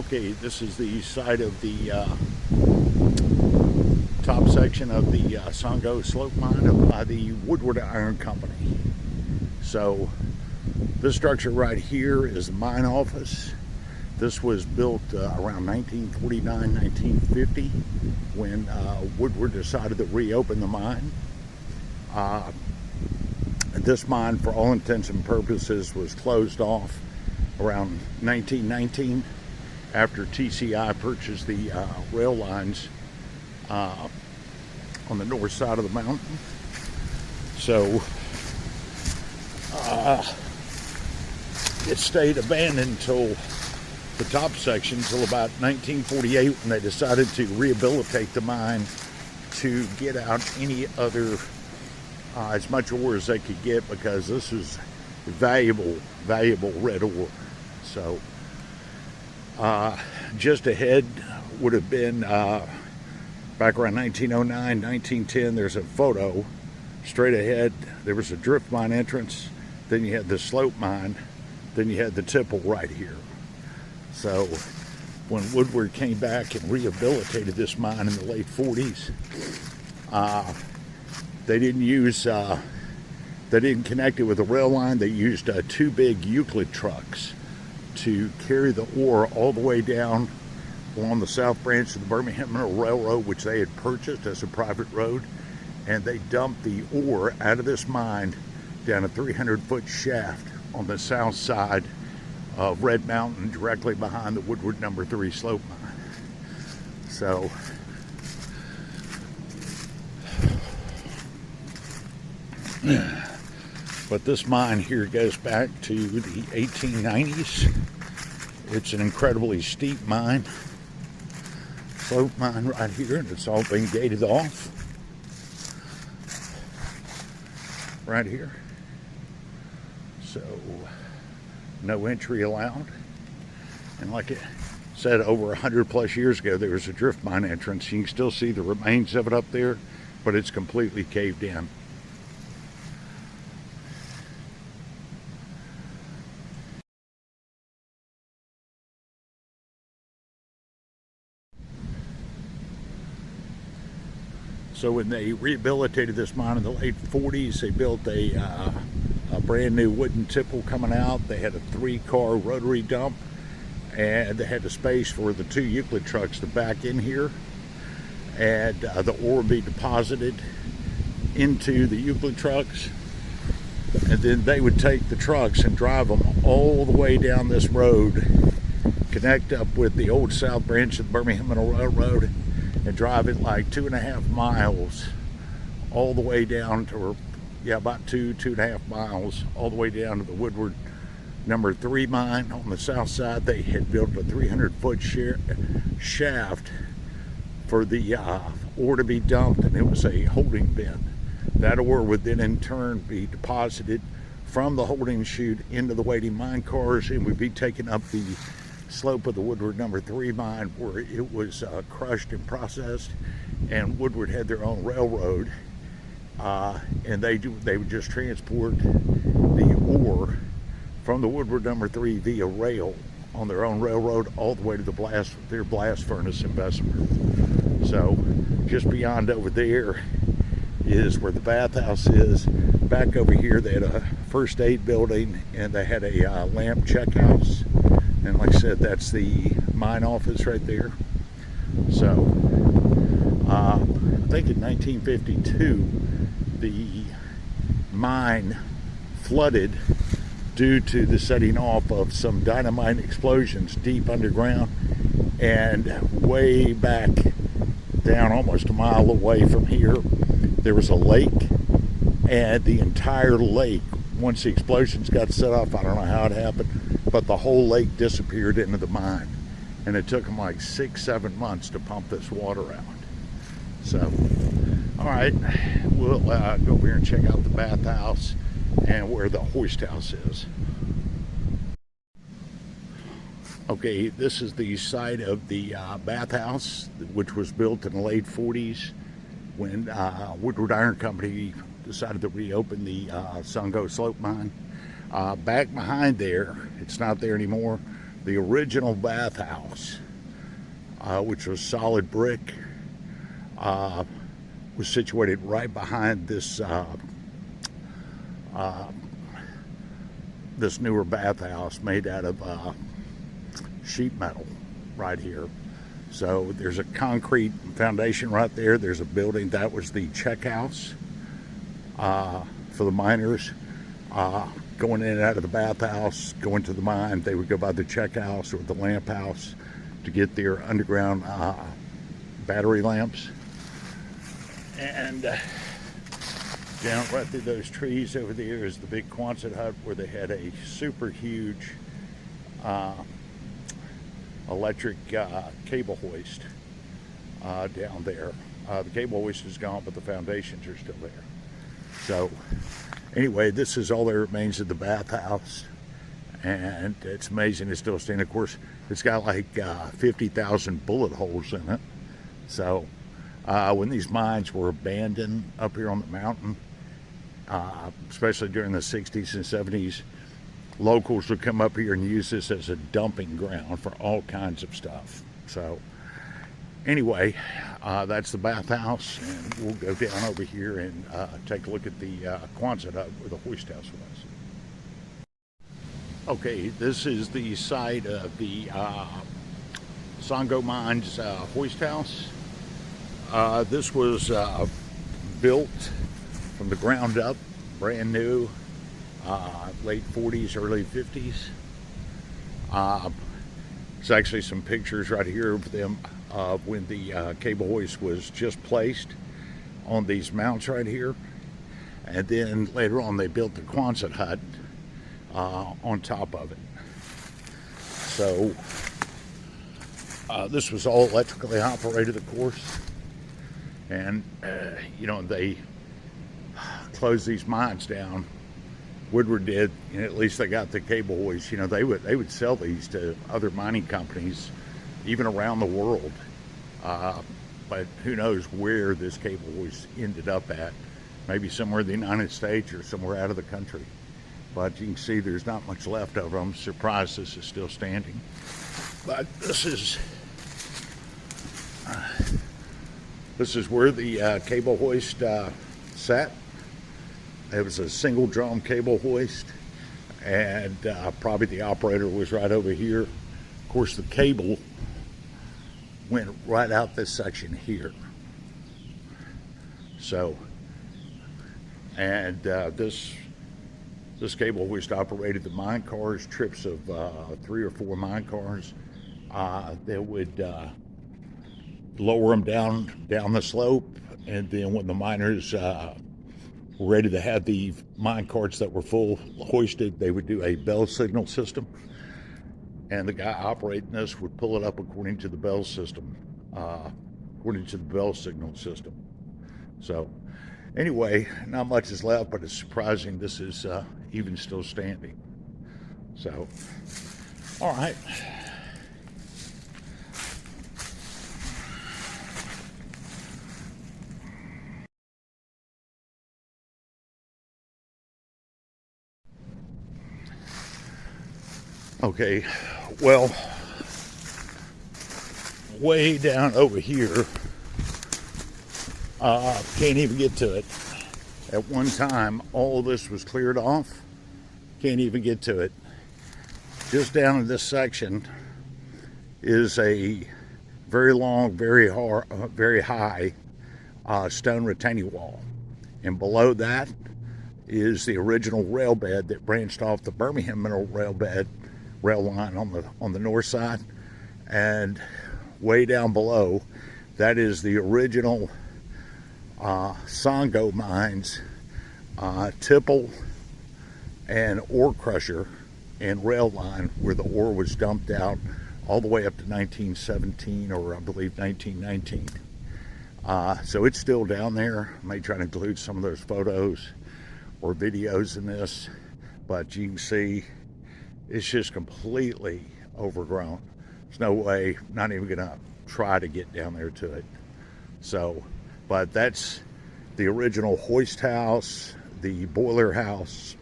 Okay, this is the side of the top section of the Songo slope mine up by the Woodward Iron Company. So this structure right here is the mine office. This was built around 1949, 1950 when Woodward decided to reopen the mine. This mine, for all intents and purposes, was closed off around 1919 after TCI purchased the rail lines on the north side of the mountain. So it stayed abandoned until the top section until about 1948 when they decided to rehabilitate the mine to get out any other as much ore as they could get, because this is valuable red ore. So just ahead would have been back around 1909, 1910. There's a photo straight ahead. There was a drift mine entrance, then you had the slope mine, then you had the tipple right here. So when Woodward came back and rehabilitated this mine in the late 40s, they didn't connect it with a rail line. They used two big Euclid trucks to carry the ore all the way down along the south branch of the Birmingham Railroad, which they had purchased as a private road, and they dumped the ore out of this mine down a 300-foot shaft on the south side of Red Mountain, directly behind the Woodward No. 3 slope mine. So but this mine here goes back to the 1890s. It's an incredibly steep mine, slope mine right here, and it's all been gated off right here. So no entry allowed. And like it said, over 100 plus years ago there was a drift mine entrance. You can still see the remains of it up there, but it's completely caved in. So when they rehabilitated this mine in the late 40s, they built a brand new wooden tipple coming out. They had a 3-car rotary dump, and they had the space for the 2 Euclid trucks to back in here, and the ore would be deposited into the Euclid trucks, and then they would take the trucks and drive them all the way down this road, connect up with the old south branch of the Birmingham Railroad, and drive it like 2.5 miles all the way down to, about 2.5 miles all the way down to the Woodward No. 3 mine. On the south side, they had built a 300-foot shaft for the ore to be dumped, and it was a holding bin. That ore would then in turn be deposited from the holding chute into the waiting mine cars, and would be taken up the slope of the Woodward No. 3 mine, where it was crushed and processed. And Woodward had their own railroad, and they would just transport the ore from the Woodward No. 3 via rail on their own railroad all the way to their blast furnace in Bessemer. So just beyond over there is where the bathhouse is. Back over here they had a first aid building, and they had a lamp check house. And like I said, that's the mine office right there. So I think in 1952 the mine flooded due to the setting off of some dynamite explosions deep underground, and way back down almost a mile away from here there was a lake, and the entire lake, once the explosions got set off, I don't know how it happened, but the whole lake disappeared into the mine, and it took them like 6-7 months to pump this water out. So all right, we'll go over here and check out the bathhouse and where the hoist house is. Okay, this is the site of the bathhouse, which was built in the late 40s when Woodward Iron Company decided to reopen the Songo slope mine. Back behind there, it's not there anymore, the original bathhouse, which was solid brick, was situated right behind this this newer bathhouse made out of sheet metal right here. So there's a concrete foundation right there. There's a building. That was the check house for the miners. Going in and out of the bathhouse, going to the mine, they would go by the check house or the lamp house to get their underground battery lamps. And down right through those trees over there is the big Quonset hut where they had a super huge electric cable hoist down there. The cable hoist is gone, but the foundations are still there. So anyway, this is all that remains of the bathhouse, and it's amazing it's still standing. Of course, it's got like 50,000 bullet holes in it. So when these mines were abandoned up here on the mountain, especially during the 60s and 70s, locals would come up here and use this as a dumping ground for all kinds of stuff. So anyway, that's the bathhouse, and we'll go down over here and take a look at the Quonset hut where the hoist house was. Okay, this is the site of the Songo Mines hoist house. This was built from the ground up, brand new, late 40s, early 50s. There's actually some pictures right here of them when the cable hoist was just placed on these mounts right here. And then later on they built the Quonset hut on top of it. So this was all electrically operated, of course. And you know, they closed these mines down. Woodward did, and at least they got the cable hoist. You know, they would sell these to other mining companies, even around the world. But who knows where this cable hoist ended up at? Maybe somewhere in the United States or somewhere out of the country. But you can see there's not much left of them. Surprised this is still standing. But this is where the cable hoist sat. It was a single drum cable hoist, and probably the operator was right over here. Of course, the cable went right out this section here. So, and this cable hoist operated the mine cars, trips of 3 or 4 mine cars. They would lower them down the slope, and then when the miners were ready to have the mine carts that were full hoisted, they would do a bell signal system, and the guy operating this would pull it up according to the bell system, according to the bell signal system. So anyway, not much is left, but it's surprising this is even still standing. So, all right. Okay, well, way down over here, can't even get to it. At one time, all this was cleared off. Can't even get to it. Just down in this section is a very long, very high stone retaining wall. And below that is the original rail bed that branched off the Birmingham mineral rail line on the north side. And way down below, that is the original Songo mines, tipple and ore crusher and rail line, where the ore was dumped out all the way up to 1917, or I believe 1919. So it's still down there. I may try to include some of those photos or videos in this, but you can see it's just completely overgrown. There's no way, not even gonna try to get down there to it. So, but that's the original hoist house, the boiler house,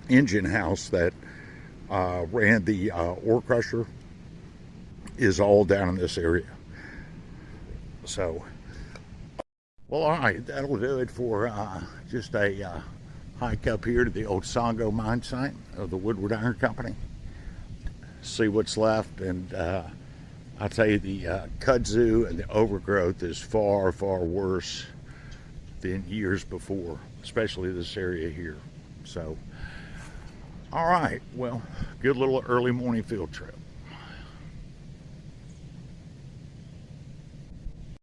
engine house that ran the ore crusher is all down in this area. So, well, all right, that'll do it for just a hike up here to the old Songo mine site of the Woodward Iron Company. See what's left, and I'll tell you, the kudzu and the overgrowth is far, far worse than years before, especially this area here. So, all right, well, good little early morning field trip.